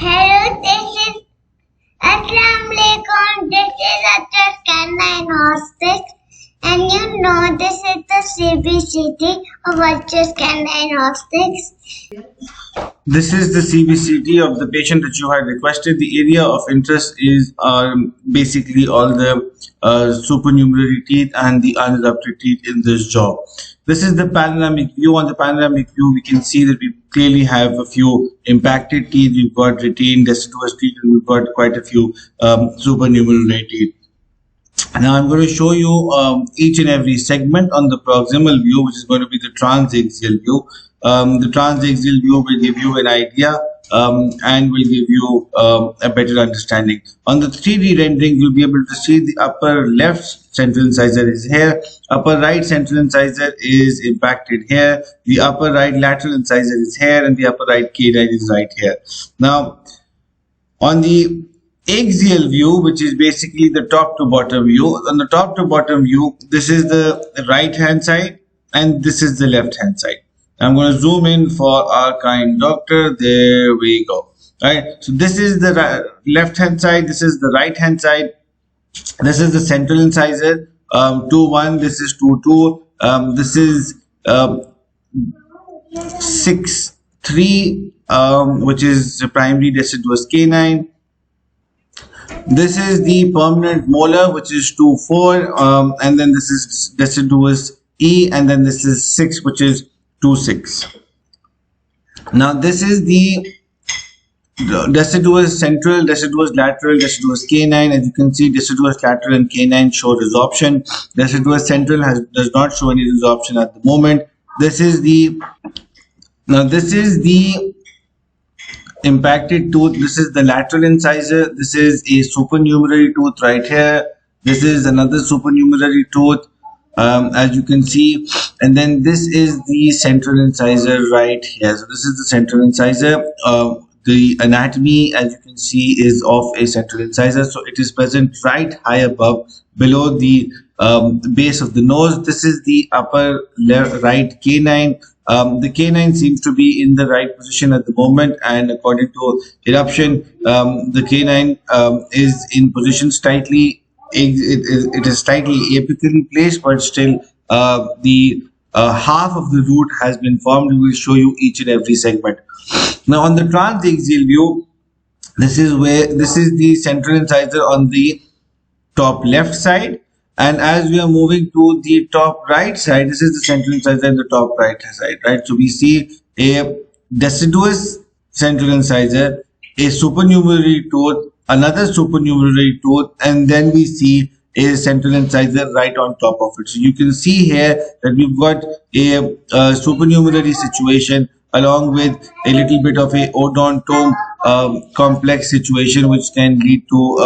Hello, this is Assalamualaikum. This is Atas Canine Hospice, and you know this is the CBCT of Atas Canine Hospice. This is the CBCT of the patient that you had requested. The area of interest is basically all the supernumerary teeth and the unerupted teeth in this jaw. This is the panoramic view. On the panoramic view, we can see that we clearly have a few impacted teeth. We've got retained deciduous teeth, and we've got quite a few supernumerary teeth. Now I'm going to show you each and every segment on the proximal view, which is going to be the transaxial view. The transaxial view will give you an idea and will give you a better understanding. On the 3D rendering, you'll be able to see the upper left central incisor is here, upper right central incisor is impacted here, the upper right lateral incisor is here, and the upper right canine is right here. Now, on the axial view, which is basically the top to bottom view, on the top to bottom view, this is the right hand side and this is the left hand side. I'm going to zoom in for our kind doctor. There we go. Right. So this is the left hand side. This is the right hand side. This is the central incisor. 2-1. This is 2-2. This is 6-3, which is the primary deciduous canine. This is the permanent molar, which is 2-4, and then this is deciduous E, and then this is 6, which is 2-6. Now this is the deciduous central, deciduous lateral, deciduous canine. As you can see, deciduous lateral and canine show resorption. Deciduous central does not show any resorption at the moment. This is the impacted tooth. This is the lateral incisor. This is a supernumerary tooth right here. This is another supernumerary tooth, as you can see, and then this is the central incisor right here. So this is the central incisor. The anatomy, as you can see, is of a central incisor, so it is present right high above, below the base of the nose. This is the upper right canine. The canine seems to be in the right position at the moment, and according to eruption, the canine is in position slightly. It is slightly apically placed, but still the half of the root has been formed. We will show you each and every segment. Now on the transaxial view, this is the central incisor on the top left side, and as we are moving to the top right side, this is the central incisor in the top right side, right? So we see a deciduous central incisor, a supernumerary tooth, another supernumerary tooth, and then we see a central incisor right on top of it. So you can see here that we've got a supernumerary situation along with a little bit of a odontome complex situation, which can lead to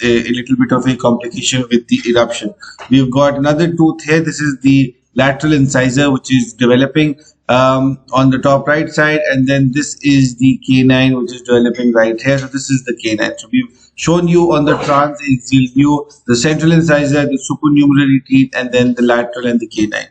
a little bit of a complication with the eruption. We've got another tooth here. This is the lateral incisor, which is developing on the top right side, and then this is the canine, which is developing right here. So this is the canine. So we've shown you on the transaxial view the central incisor, the supernumerary teeth, and then the lateral and the canine.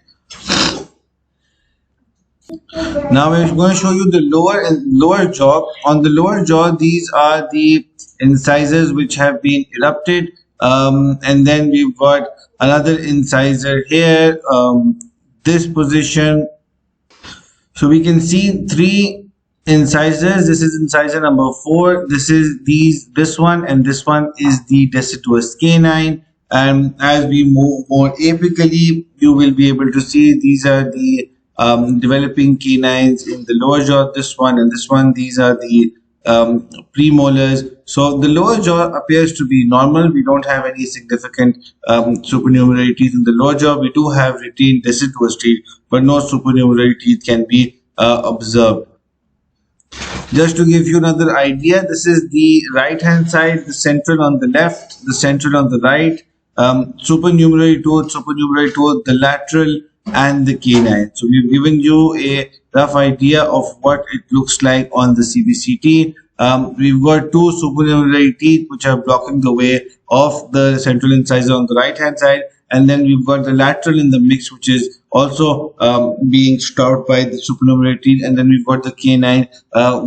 Now we're going to show you the lower jaw. On the lower jaw, these are the incisors which have been erupted, and then we've got another incisor here, this position. So we can see 3 incisors. This is incisor number 4. This is this one, and this one is the deciduous canine. And as we move more apically, you will be able to see these are the developing canines in the lower jaw. This one and this one, these are the premolars. So the lower jaw appears to be normal. We don't have any significant supernumerary teeth in the lower jaw. We do have retained deciduous teeth, but no supernumerary teeth can be observed. Just to give you another idea, this is the right hand side, the central on the left, the central on the right, supernumerary tooth, the lateral, and the canine. So we've given you a rough idea of what it looks like on the CBCT. We've got 2 supernumerary teeth which are blocking the way of the central incisor on the right hand side, and then we've got the lateral in the mix, which is also being stopped by the supernumerary teeth, and then we've got the canine,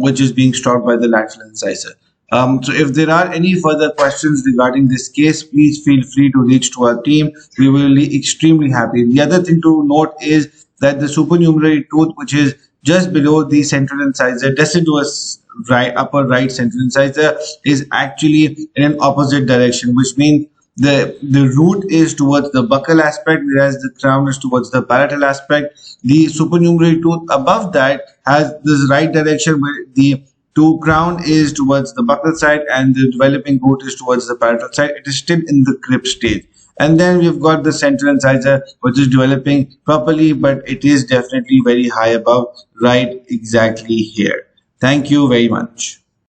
which is being stopped by the lateral incisor. So if there are any further questions regarding this case, please feel free to reach to our team. We will be extremely happy. The other thing to note is that the supernumerary tooth, which is just below the central incisor, deciduous upper right central incisor, is actually in an opposite direction, which means the root is towards the buccal aspect, whereas the crown is towards the palatal aspect. The supernumerary tooth above that has this right direction, where the crown is towards the buccal side and the developing root is towards the palatal side. It is still in the crib stage. And then we've got the central incisor, which is developing properly, but it is definitely very high above, right exactly here. Thank you very much.